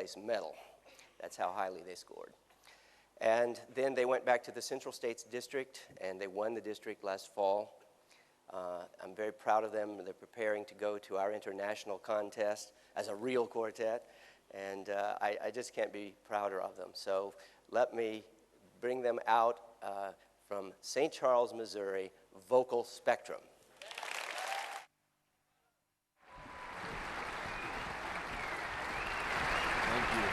place medal. That's how highly they scored. And then they went back to the Central States District, and they won the district last fall. I'm very proud of them. They're preparing to go to our international contest as a real quartet, and I just can't be prouder of them. So let me bring them out from St. Charles, Missouri, Vocal Spectrum. Thank you.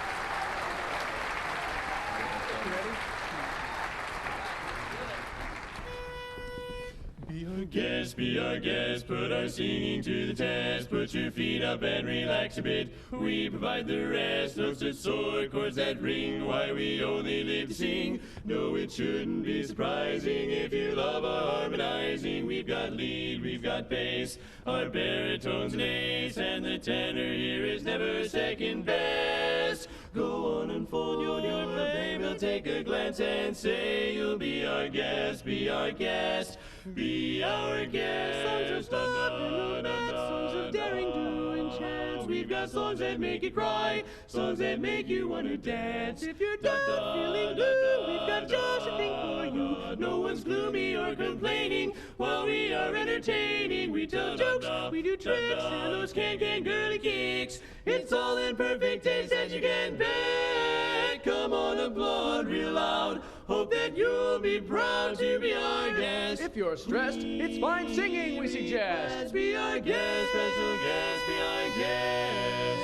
Be our guest, put our singing to the test. Put your feet up and relax a bit. We provide the rest. Notes that soar, chords that ring. Why we only live to sing. No, it shouldn't be surprising if you love our harmonizing. We've got lead, we've got bass, our baritones and ace, and the tenor here is never second best. Go on and fold your babe. We'll take a glance and say you'll be our guest, be our guest. Be our guest. Songs of love and romance, songs of daring do and chance. We've got songs that make you cry, songs that make you want to dance. If you're done feeling blue, we've got just a thing for you. No one's gloomy or complaining while we are entertaining. We tell jokes, we do tricks, and those can girly kicks. It's all in perfect taste as you can bet. Come on, applaud real loud. Hope that you'll be proud to be our guest. If you're stressed, it's fine singing, we suggest. Be our guest, special guest, be our guest.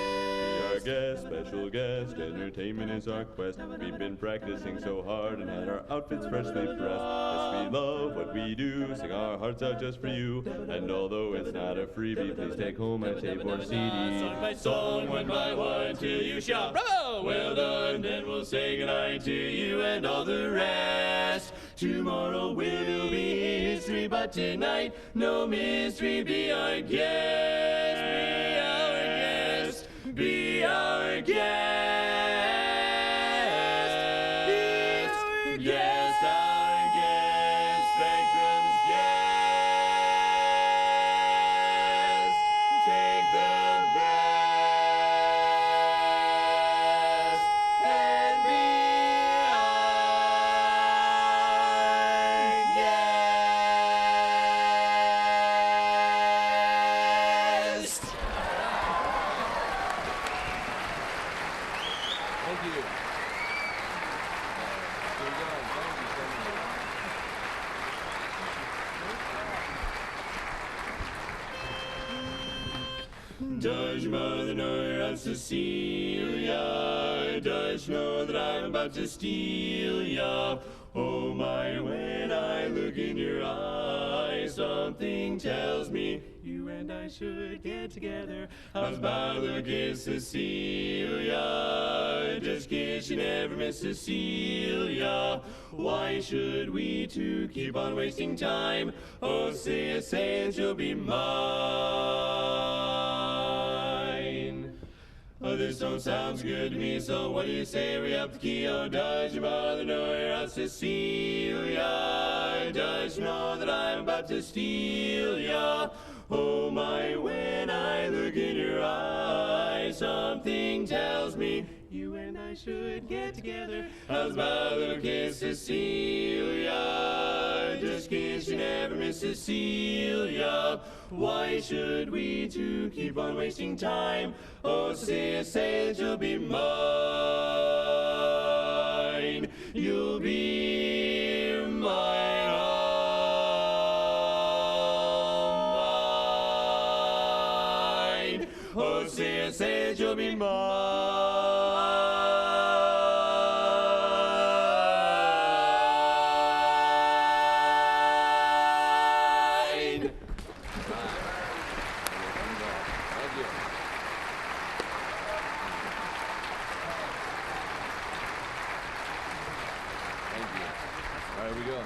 Be our guest, special guest, entertainment is our quest. We've been practicing so hard and had our outfits freshly pressed. Yes, we love what we do, sing our hearts out just for you. And although it's not a freebie, please take home a tape or CD. Song by song, one by one, till you shout, bravo! Well done, then we'll say goodnight to you and all the rest. Tomorrow will be history, but tonight, no mystery. Be our guest, be our guest, be our guest. Be our guest, our guest, Spectrum's guest. Take the best and be our guest. Thank you. Does your mother know you're Aunt Cecilia? Does she know that I'm about to steal ya? Oh my, when I look in your eyes, something tells me you and I should get together. How's about a little kiss, Cecilia? Just kiss, you never miss, Cecilia. Why should we two keep on wasting time? Oh, say it, and she'll be mine. Oh, this song sounds good to me, so what do you say we up the key? Oh, does your mother know you're Aunt Cecilia? Does she know that I'm about to steal ya? Oh my, when I look in your eyes, something tells me you and I should get together. How's about a little kiss, Cecilia? Just kiss, you never miss, Cecilia. Why should we two keep on wasting time? Oh, say it, you'll be mine. You'll be mine. Oh, say it, you'll be mine. Thank you. Thank you. All right, we go.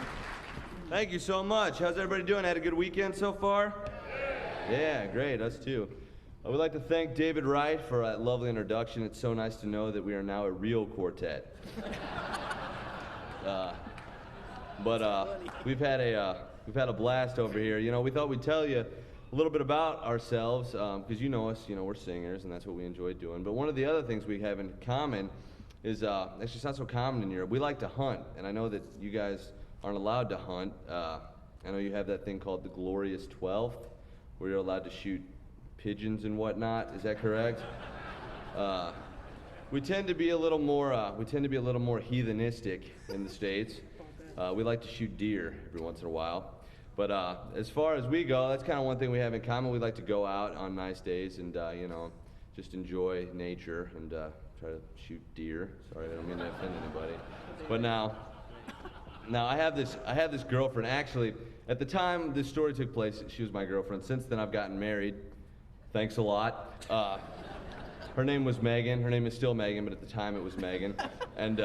Thank you so much. How's everybody doing? Had a good weekend so far? Yeah, great. Us too. I would like to thank David Wright for that lovely introduction. It's so nice to know that we are now a real quartet. But we've had a blast over here. You know, we thought we'd tell you a a little bit about ourselves, because you know us, we're singers, and that's what we enjoy doing. But one of the other things we have in common is, actually it's not so common in Europe, we like to hunt. And I know that you guys aren't allowed to hunt. I know you have that thing called the Glorious 12th, where you're allowed to shoot pigeons and whatnot. Is that correct? We tend to be a little more heathenistic in the States. We like to shoot deer every once in a while. But as far as we go, that's kind of one thing we have in common. We like to go out on nice days and just enjoy nature and try to shoot deer. Sorry, I don't mean to offend anybody. But now I have this girlfriend. Actually, at the time this story took place, she was my girlfriend. Since then, I've gotten married. Thanks a lot. Her name was Megan. Her name is still Megan, but at the time it was Megan. And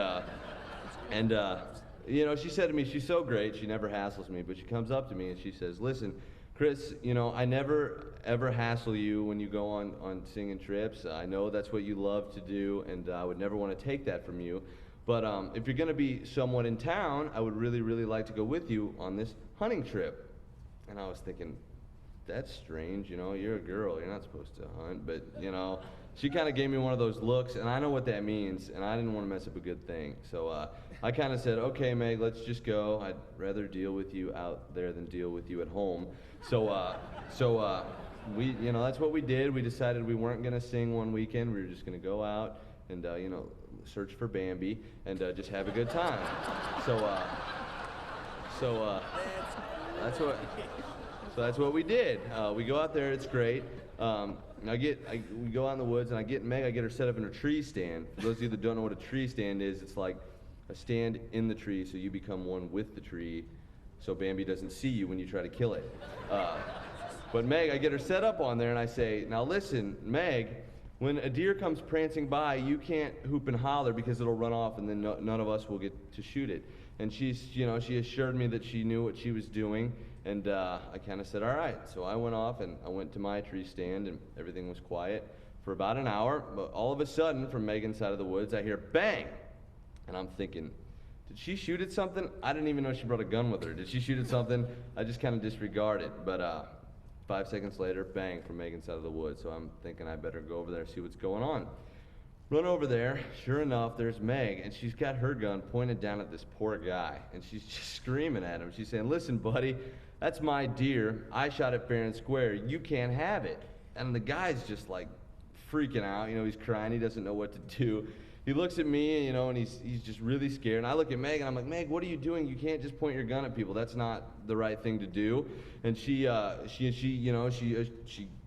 she said to me, she's so great, she never hassles me, but she comes up to me and she says, listen, Chris, I never ever hassle you when you go on singing trips. I know that's what you love to do, and I would never want to take that from you. But if you're going to be somewhat in town, I would really, really like to go with you on this hunting trip. And I was thinking, that's strange, you're a girl, you're not supposed to hunt, but, she kind of gave me one of those looks, and I know what that means, and I didn't want to mess up a good thing. So I kind of said, okay, Meg, let's just go. I'd rather deal with you out there than deal with you at home. So we, that's what we did. We decided we weren't going to sing one weekend. We were just going to go out and, search for Bambi and just have a good time. So that's what we did. We go out there. It's great. We go out in the woods, and I get her set up in a tree stand. For those of you that don't know what a tree stand is, it's like a stand in the tree, so you become one with the tree, so Bambi doesn't see you when you try to kill it. But Meg, I get her set up on there, and I say, now listen, Meg, when a deer comes prancing by, you can't hoop and holler because it'll run off, and then none of us will get to shoot it. And she assured me that she knew what she was doing. And I kind of said, all right. So I went off and I went to my tree stand, and everything was quiet for about an hour. But all of a sudden, from Megan's side of the woods, I hear bang. And I'm thinking, did she shoot at something? I didn't even know she brought a gun with her. Did she shoot at something? I just kind of disregarded. But 5 seconds later, bang, from Megan's side of the woods. So I'm thinking I better go over there and see what's going on. Run over there, sure enough, there's Meg, and she's got her gun pointed down at this poor guy, and she's just screaming at him. She's saying, listen, buddy, that's my deer. I shot it fair and square. You can't have it. And the guy's just like freaking out. He's crying. He doesn't know what to do. He looks at me, and he's just really scared. And I look at Meg, and I'm like, Meg, what are you doing? You can't just point your gun at people. That's not the right thing to do. And she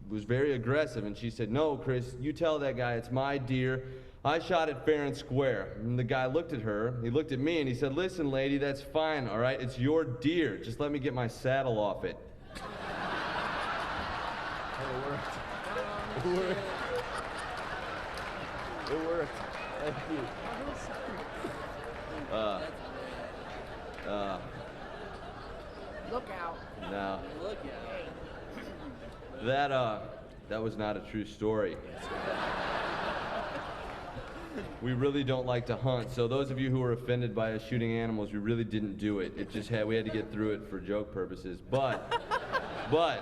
was very aggressive, and she said, no, Chris, you tell that guy it's my deer. I shot it fair and square. And the guy looked at her, he looked at me, and he said, listen, lady, that's fine, all right? It's your deer. Just let me get my saddle off it. It worked. It worked. It worked. Thank you. Look out. No. Look out. That was not a true story. We really don't like to hunt, so those of you who were offended by us shooting animals, we really didn't do it. We had to get through it for joke purposes. But I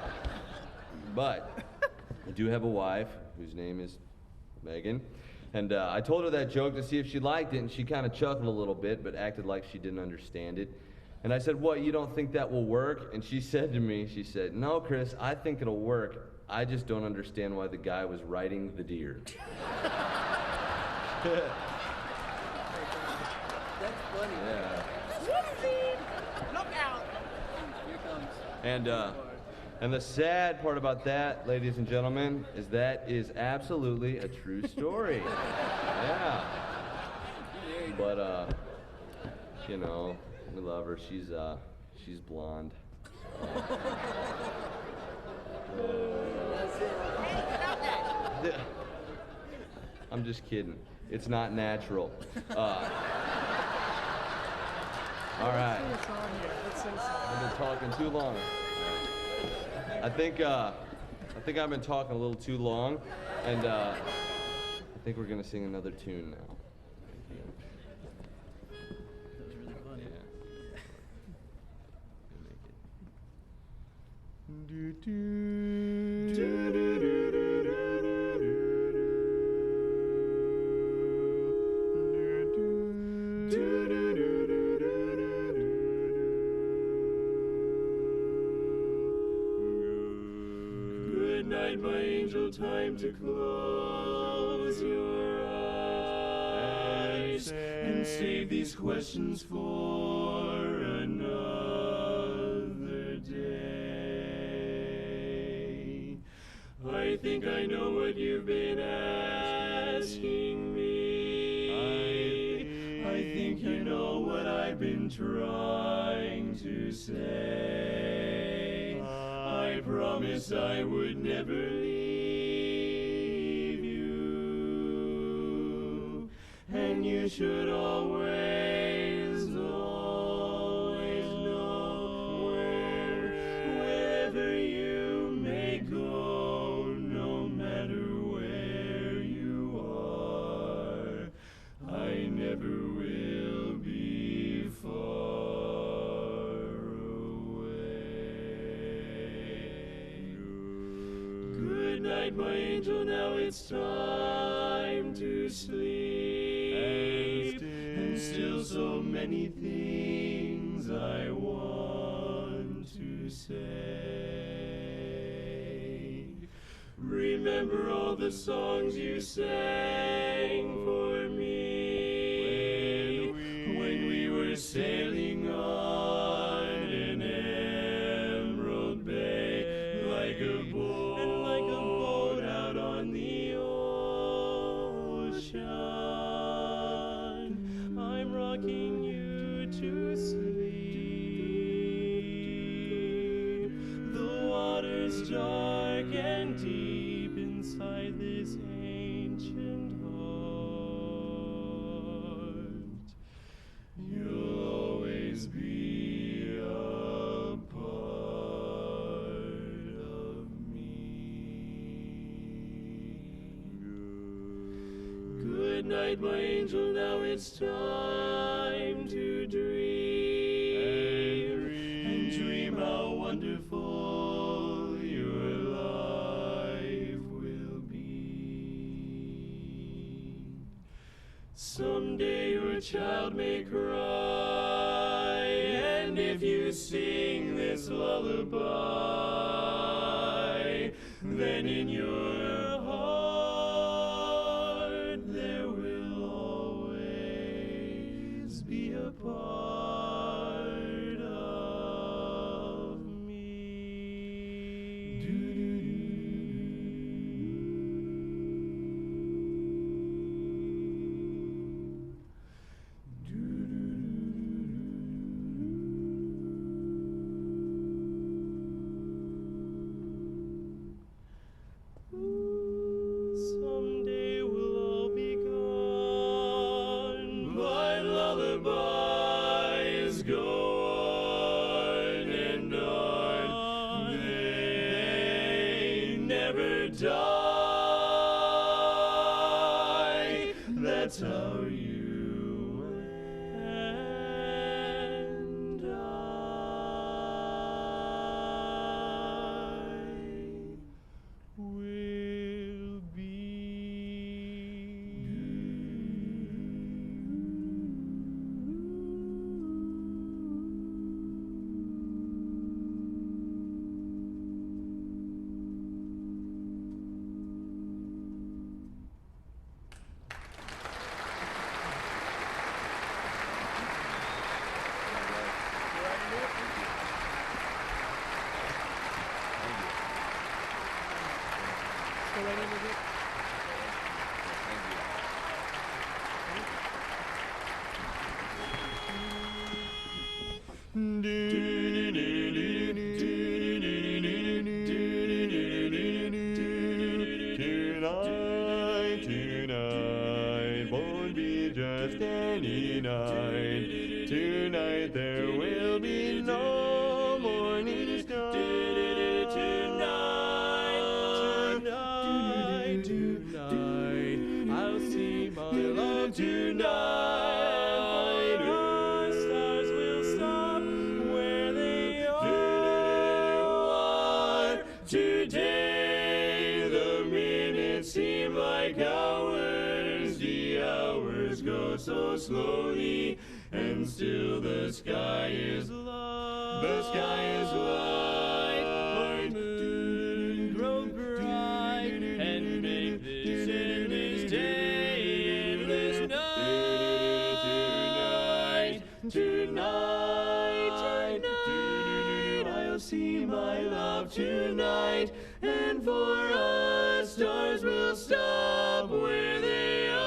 do have a wife whose name is Megan, and I told her that joke to see if she liked it, and she kind of chuckled a little bit, but acted like she didn't understand it. And I said, what, you don't think that will work? And she said to me, no, Chris, I think it'll work. I just don't understand why the guy was riding the deer. That's funny. Yeah. Look out. Here comes. And the sad part about that, ladies and gentlemen, is that is absolutely a true story. Yeah. But we love her. She's blonde. I'm just kidding. It's not natural. All right. I've been talking too long. I think I've been talking a little too long, and I think we're gonna sing another tune now. Good night, my angel, time to close your eyes and save these questions for another day. I think I know what you've been asking me. I think you know what I've been trying to say. I promised I would never leave you, and you should always know wherever you may go, no matter where you are, I never will be far away. Good night, my angel, now it's time to sleep. And still so many things I want to say. Remember all the songs you sang for me when we were sailing on an emerald bay, like a boat out on the ocean. I'm rocking you to sleep. The water's dark and deep inside this ancient heart. You'll always be a part of me. Good night, my angel, now it's time to dream. And dream how wonderful your life will be. Someday your child may cry, and if you sing this lullaby, then in your heart there will always be a part of me. Someday we'll all be gone, but lullabies go on and on. They never die. That's how you and I will be. Tonight, tonight won't be just any night. Tonight there will be no morning star. Tonight, I'll see my love tonight. Our stars will stop where they are. hours go so slowly, and still the sky is light. The sky is light. Our moon grow bright and make this endless day endless night. Tonight, I'll see my love tonight, and for us stars will stop where they are.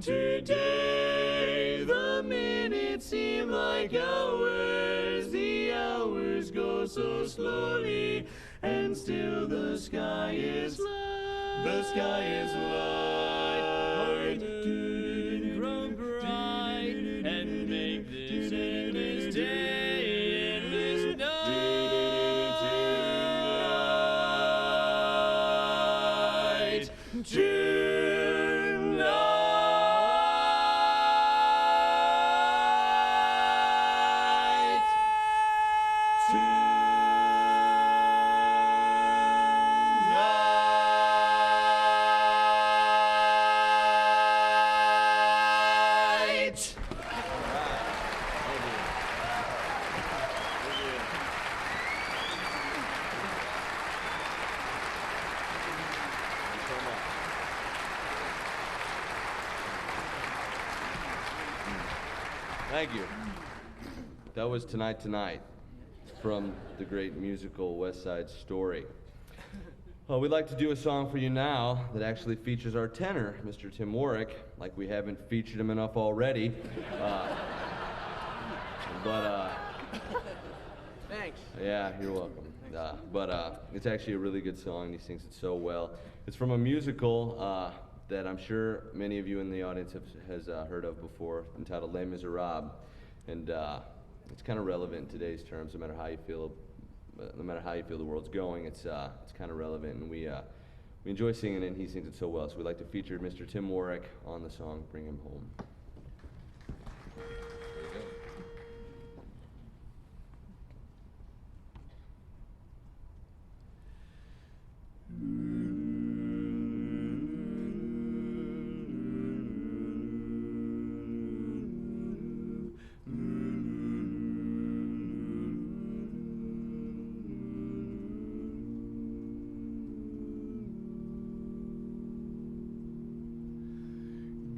Today the minutes seem like hours, the hours go so slowly, and still the sky is light. The sky is light. Our moon grow bright and make this endless day endless night. Tonight. Thank you. That was Tonight Tonight from the great musical West Side Story. We'd like to do a song for you now that actually features our tenor, Mr. Tim Warwick, like we haven't featured him enough already. Thanks. Yeah, you're welcome. It's actually a really good song, and he sings it so well. It's from a musical that I'm sure many of you in the audience has heard of before, entitled Les Miserables, and it's kind of relevant in today's terms. No matter how you feel the world's going, it's kind of relevant, and we enjoy singing it, and he sings it so well. So we'd like to feature Mr. Tim Warwick on the song "Bring Him Home."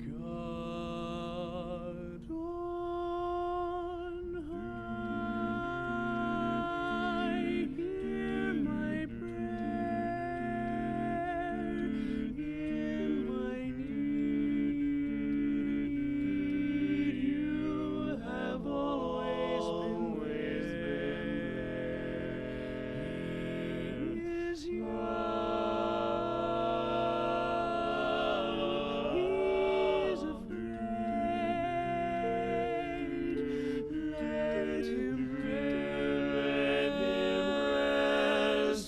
God on high, hear my prayer, hear my need. You have always been with me. Is your He's afraid. Let him rest.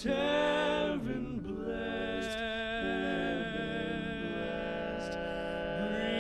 Heaven blessed. Bring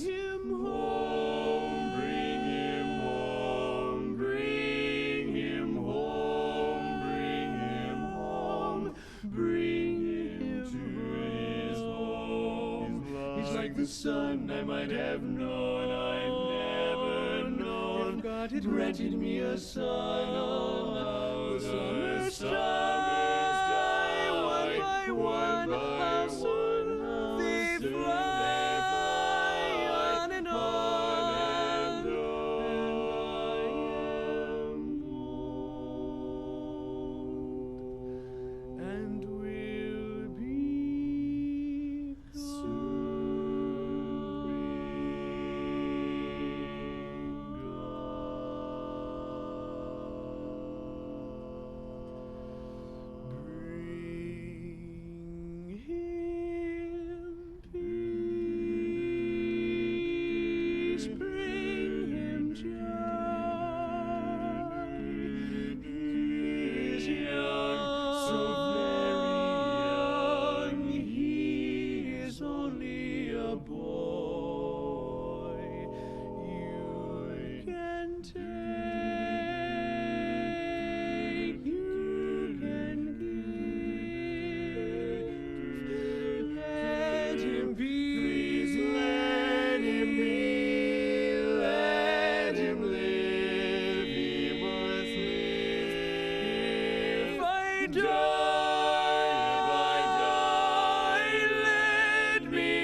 him home. Bring him home. Bring him home. Bring him home. Bring him to his home. He's like the sun I might have known, I've never known. If God had granted me a son, oh, the summer stars die one by one. How soon they fly on and on, and I am old, and will be soon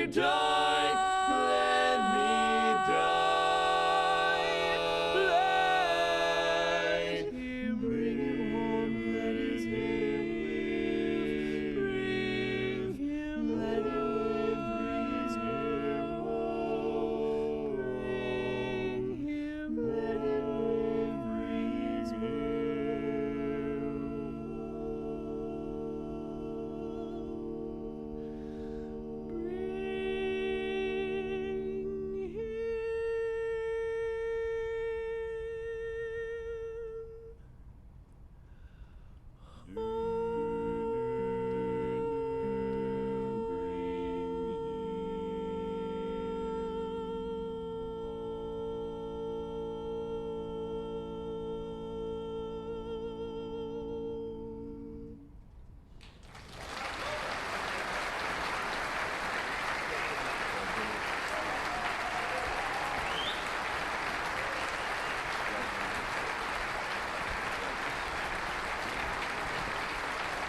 die. Let me die. Let him bring him home. Let his name live. Bring him let him live. Bring his name home. Bring him let him live. Bring his name home.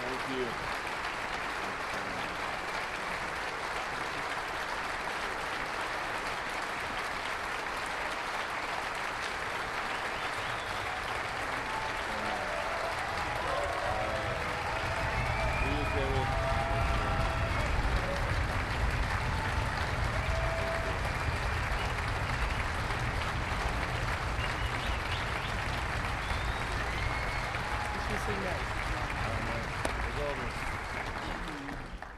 Thank you.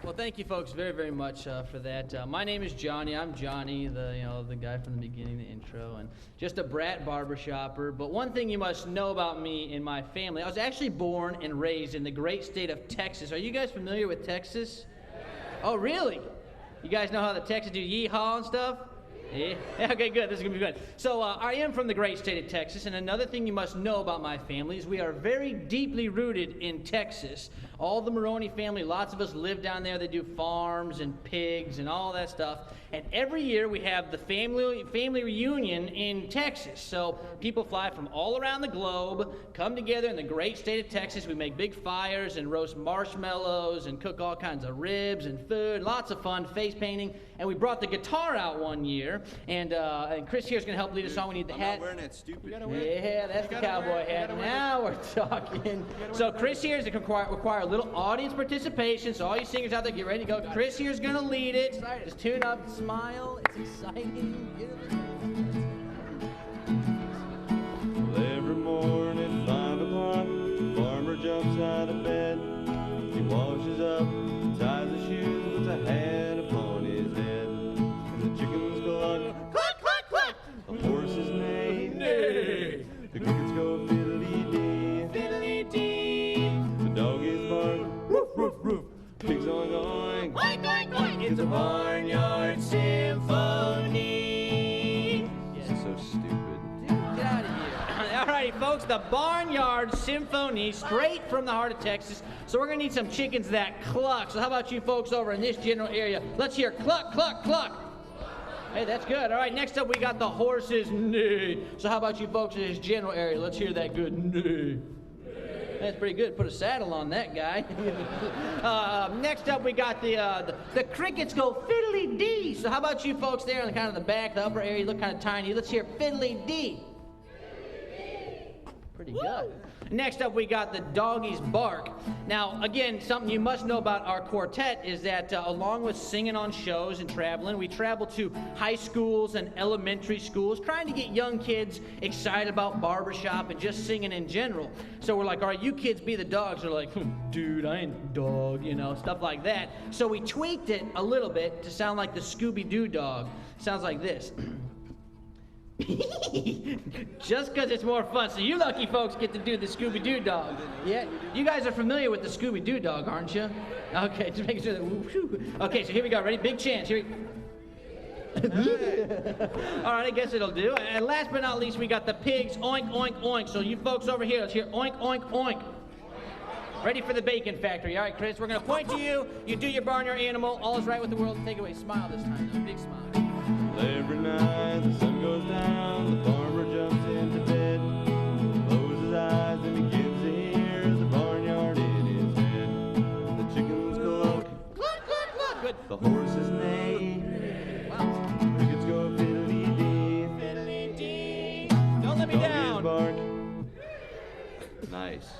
Well, thank you, folks, very, very much for that. My name is Johnny. I'm Johnny, the guy from the beginning, the intro, and just a brat barbershopper. But one thing you must know about me and my family: I was actually born and raised in the great state of Texas. Are you guys familiar with Texas? Oh, really? You guys know how the Texans do yeehaw and stuff? Yeah? Okay, good. This is going to be good. So I am from the great state of Texas, and another thing you must know about my family is we are very deeply rooted in Texas. All the Maroney family, lots of us live down there. They do farms and pigs and all that stuff. And every year we have the family reunion in Texas. So people fly from all around the globe, come together in the great state of Texas. We make big fires and roast marshmallows and cook all kinds of ribs and food. Lots of fun, face painting. And we brought the guitar out one year. And Chris here's going to help lead us on. We need the hat. I'm not wearing that stupid. Yeah, that's the cowboy hat. Now we're talking. So Chris here is going to require a little audience participation. So all you singers out there, get ready to go. Chris here's going to lead it. Just tune up, smile. It's exciting. Well, every morning, 5 o'clock, the farmer jumps out of bed. He washes up, ties his shoes, puts a hat upon his head. And the chickens cluck, Cluck, cluck, cluck. the horses neigh, Neigh. the crickets go fiddly-dee, Fiddly-dee. the doggies bark, Roof, roof, roof. pigs oink, oink. Oink, oink, oink. It's a barnyard symphony. This is so stupid. Get out of here. All righty, folks, the Barnyard Symphony, straight from the heart of Texas. So we're going to need some chickens that cluck. So how about you folks over in this general area? Let's hear cluck, cluck, cluck. Hey, that's good. All right, next up we got the horses neigh. So how about you folks in this general area? Let's hear that good neigh. That's pretty good. Put a saddle on that guy. Next up, we got the crickets go fiddly-dee. So how about you folks there in kind of the back, the upper area? You look kind of tiny. Let's hear fiddly-dee. Pretty good. Next up, we got the doggies bark. Now, again, something you must know about our quartet is that along with singing on shows and traveling, we travel to high schools and elementary schools trying to get young kids excited about barbershop and just singing in general. So we're like, all right, you kids be the dogs. They're like, dude, I ain't a dog, you know, stuff like that. So we tweaked it a little bit to sound like the Scooby-Doo dog. Sounds like this. Just because it's more fun. So you lucky folks get to do the Scooby-Doo dog. Yeah, you guys are familiar with the Scooby-Doo dog, aren't you? Okay, just making sure that. Whoo. Okay, so here we go. Ready? Big chance. Here we. All right, I guess it'll do. And last but not least, we got the pigs. Oink, oink, oink. So you folks over here, let's hear oink, oink, oink. Ready for the bacon factory. All right, Chris, we're going to point to you. You do your barnyard animal. All is right with the world. Take it away. Smile this time, though. Big smile. Every night the sun goes down, the farmer jumps into bed, closes his eyes and he gives the ear the barnyard in his head. The chickens cluck, Cluck, cluck, cluck. Good. the horses neigh, Nice.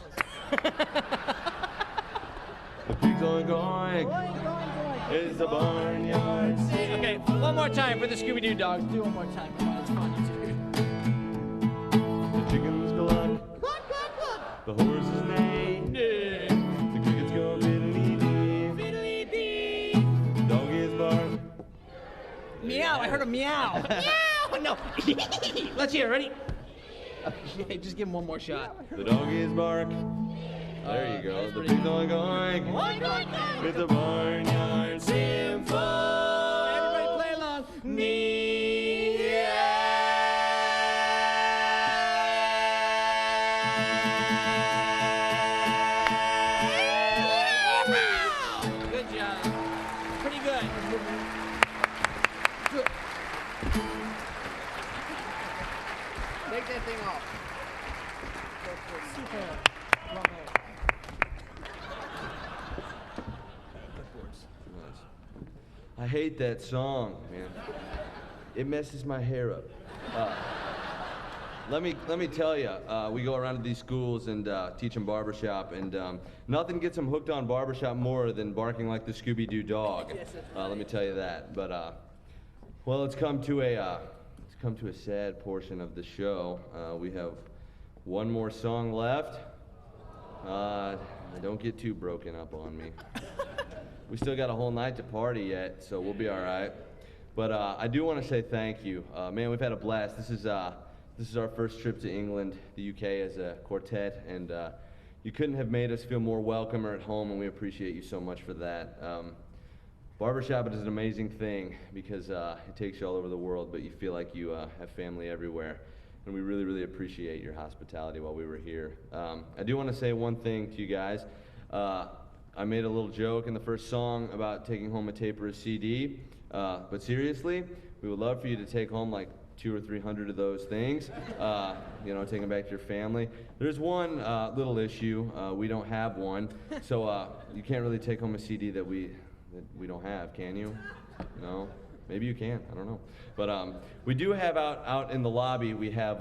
The pigs oink oink. It's the barnyard. Okay, one more time for the Scooby-Doo dogs. Do one more time. Come on, it's funny, dude. The chickens cluck. Cluck, cluck, cluck. The horses neigh. The crickets go fiddly-dee. Fiddly-dee. The doggies bark. Meow, I heard a meow. Meow, no. Let's hear it, ready? Okay, just give him one more shot. The doggies bark. There you go. The pigs oink oink. Oink, oink, oink. It's the barnyard symphony. Everybody play along. Good job. Pretty good. Take that thing off. I hate that song, man. It messes my hair up. Let me tell you, we go around to these schools and teach them barbershop, and nothing gets them hooked on barbershop more than barking like the Scooby-Doo dog. Let me tell you that. But well, it's come to a sad portion of the show. We have one more song left. Don't get too broken up on me. We still got a whole night to party yet, so we'll be all right. But I do want to say thank you. Man, we've had a blast. This is our first trip to England, the UK, as a quartet, and you couldn't have made us feel more welcome or at home, and we appreciate you so much for that. Barbershop is an amazing thing because it takes you all over the world, but you feel like you have family everywhere. And we really, really appreciate your hospitality while we were here. I do want to say one thing to you guys. I made a little joke in the first song about taking home a tape or a CD, but seriously, we would love for you to take home like 200 or 300 of those things, take them back to your family. There's one little issue. We don't have one, so you can't really take home a CD that we don't have, can you? No? Maybe you can, I don't know. But we do have out in the lobby, we have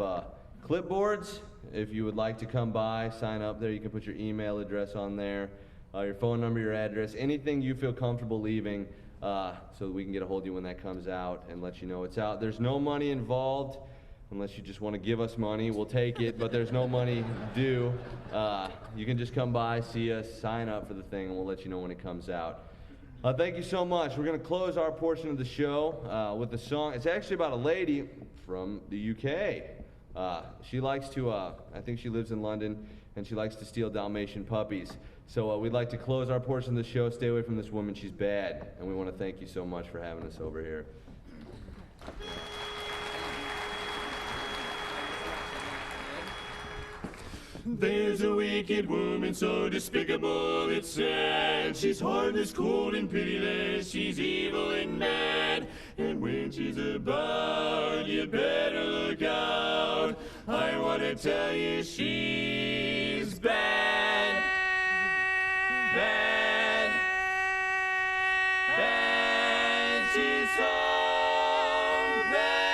clipboards. If you would like to come by, sign up there. You can put your email address on there, your phone number, your address, anything you feel comfortable leaving so that we can get a hold of you when that comes out and let you know it's out. There's no money involved unless you just want to give us money. We'll take it, but there's no money due. You can just come by, see us, sign up for the thing, and we'll let you know when it comes out. Thank you so much. We're going to close our portion of the show with a song. It's actually about a lady from the UK. She likes to, I think she lives in London, and she likes to steal Dalmatian puppies. So we'd like to close our portion of the show. Stay away from this woman. She's bad. And we want to thank you so much for having us over here. There's a wicked woman so despicable it's sad. She's heartless, cold, and pitiless. She's evil and mad. And when she's about, you better look out. I want to tell you she's bad. Bad. Bad. She's so bad.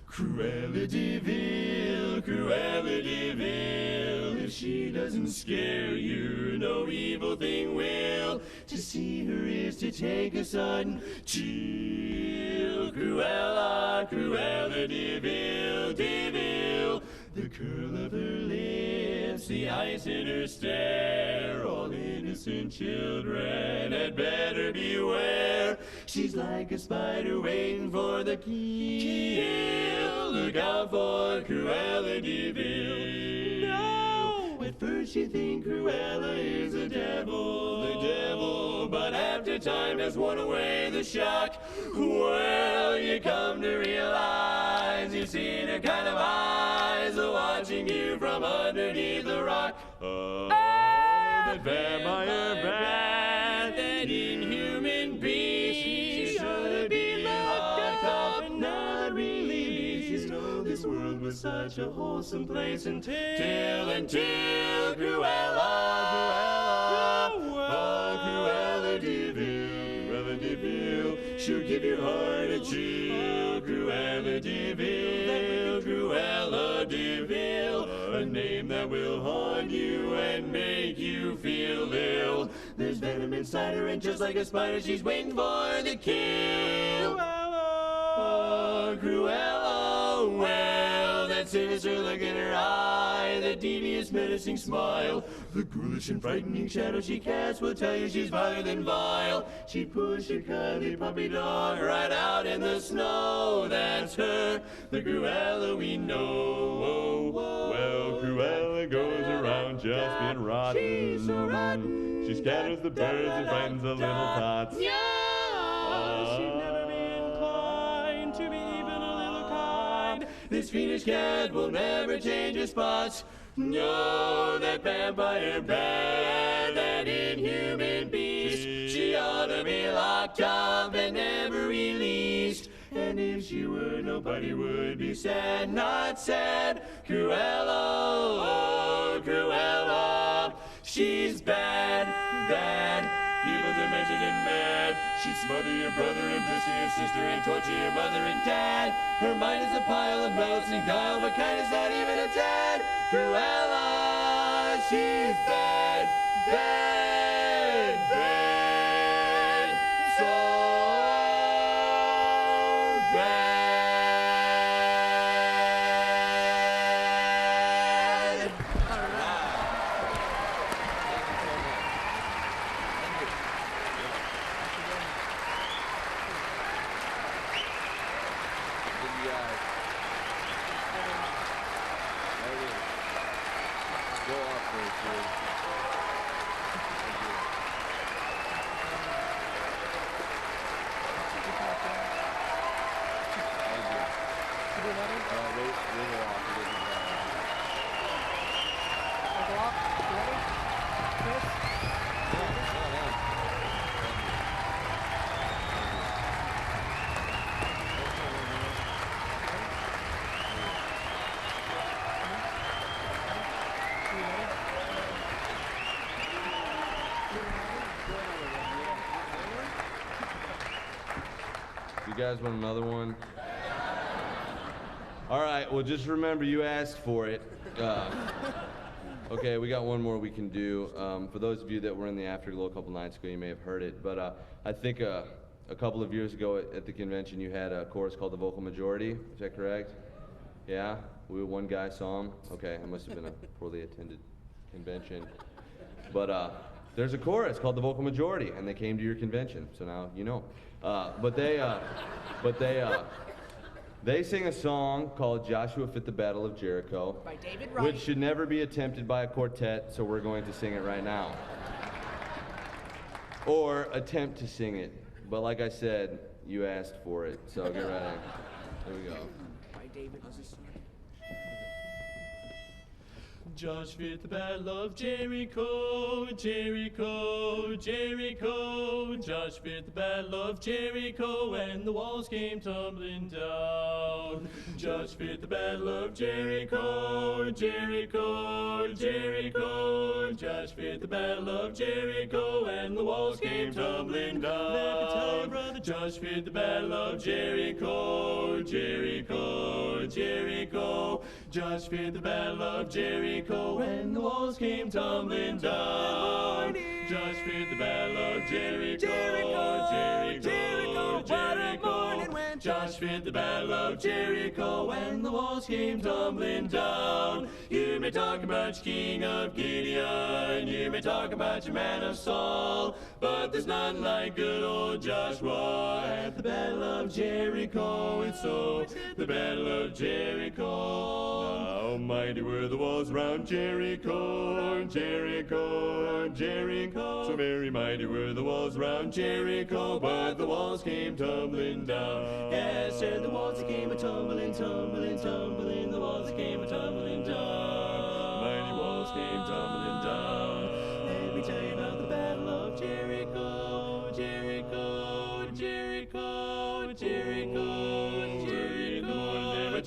Cruella de Vil, Cruella de Vil. If she doesn't scare you, no evil thing will. To see her is to take a sudden chill. Cruella, Cruella de Vil, de Vil. The curl of her lips, the ice in her stare. All innocent children had better beware. She's like a spider waiting for the kill. Look out for Cruella de Vil. No! At first you think Cruella is the devil, but after time has worn away the shock, well, you come to realize you've seen her kind of eyes watching you from underneath the rock. Oh, that vampire bad, that inhuman beast. She should be locked up and not released. You know this world was such a wholesome place until Cruella, oh, Cruella de Vil, Cruella de Vil. she'll give your heart a chill. Cruella de Vil, Cruella de Vil, a name that will haunt you and make you feel ill. There's venom inside her, and just like a spider, she's waiting for the kill. Oh, Cruella, well, that sinister look in her eye, that devious, menacing smile, the ghoulish and frightening shadow she casts will tell you she's vilder than vile. She pushed a cuddly puppy dog right out in the snow. That's her, the Cruella we know. Well, Cruella goes around just being rotten. She's so rotten. She scatters the birds and frightens the little tots. She'd never be inclined to be even a little kind. This fiendish cat will never change her spots. No, that vampire bad, that inhuman beast. She ought to be locked up and never released. And if she were, nobody would be sad, not sad. Cruella, oh, Cruella, she's bad, bad. Evil, demented, and mad. She'd smother your brother and pussy your sister and torture your mother and dad. Her mind is a pile of malice and guile, but kindness not even a tad. Cruella, she's bad, bad, bad. So bad. You guys want another one? All right, well, just remember you asked for it. Okay, we got one more we can do. For those of you that were in the Afterglow a couple nights ago, you may have heard it, but I think a couple of years ago at the convention you had a chorus called The Vocal Majority. Is that correct? Yeah? One guy saw him? Okay, it must have been a poorly attended convention. But there's a chorus called The Vocal Majority, and they came to your convention, so now you know. They sing a song called Joshua Fit the Battle of Jericho, By David Wright. which should never be attempted by a quartet, so we're going to sing it right now. Or attempt to sing it. But like I said, you asked for it, so get ready. Here we go. By David Wright. Josh fit the battle of Jericho, Jericho, Jericho. Josh fit the battle of Jericho, and the walls came tumbling down. Josh fit the battle of Jericho, Jericho, Jericho. Josh fit the battle of Jericho, and the walls came tumbling down. Let me tell you, brother, Josh fit the battle of Jericho, Jericho, Jericho. Josh fit the battle of Jericho, and the walls came tumbling down. Josh fit the battle of Jericho, Jericho, Jericho, Jericho. Josh fit the battle of Jericho, and the walls came tumbling down. You may talk about your king of Gideon, you may talk about your man of Saul, but there's none like good old Joshua at the battle of Jericho. And so, the battle of Jericho. Now mighty were the walls round Jericho, Jericho, Jericho. So very mighty were the walls round Jericho, but the walls came tumbling down. Yes, sir, the walls came a-tumbling, tumbling, tumbling. The walls came a-tumbling down. Mighty walls came tumbling down. Let me tell you about the battle of Jericho, Jericho, Jericho, Jericho, Jericho.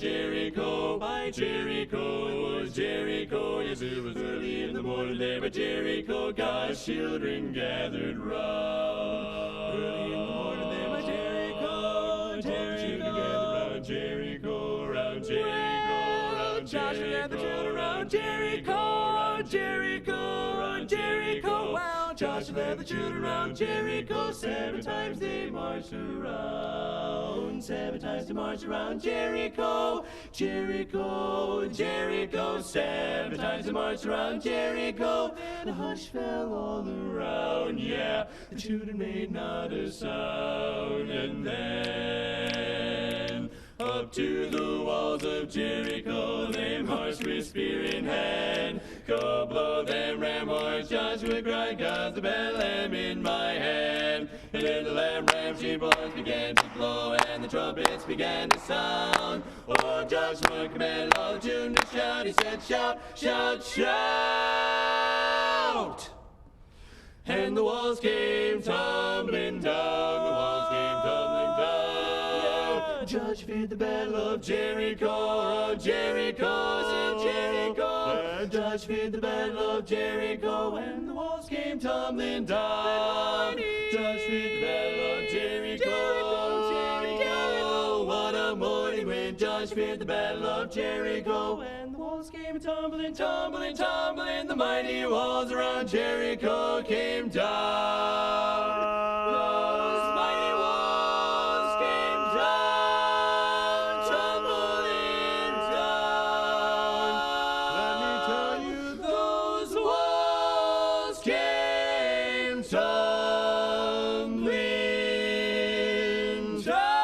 Jericho, by Jericho, it was Jericho. Yes, it was early in the morning there by Jericho. God's children gathered round. Early in the morning there by Jericho. Around Jericho, around Jericho, around Joshua led the children around Jericho, around Jericho, around Jericho. Well, Joshua led the children around Jericho. 7 times they marched around. 7 times they marched around Jericho. Jericho, Jericho. 7 times they marched around Jericho. The hush fell all around. Yeah, the children made not a sound. And then up to the walls of Jericho they marched with spear in hand. Go blow them ram horns, Joshua cried, 'cause the battle am in my hand. And then the lamb horns began to blow, and the trumpets began to sound. Oh, Joshua commanded all the children to shout. He said, shout, shout, shout! And the walls came tumbling down. The walls came tumbling down. Judge feared the battle of Jericho, oh Jericho, said Jericho. Judge feared the battle of Jericho, and the walls came tumbling down. Judge feared the battle of Jericho, Jericho. What a morning when Judge feared the battle of Jericho, and the walls came tumbling, tumbling, tumbling. The mighty walls around Jericho came down. Those mighty walls came down, tumbling down. Let me tell you, those walls came tumbling down.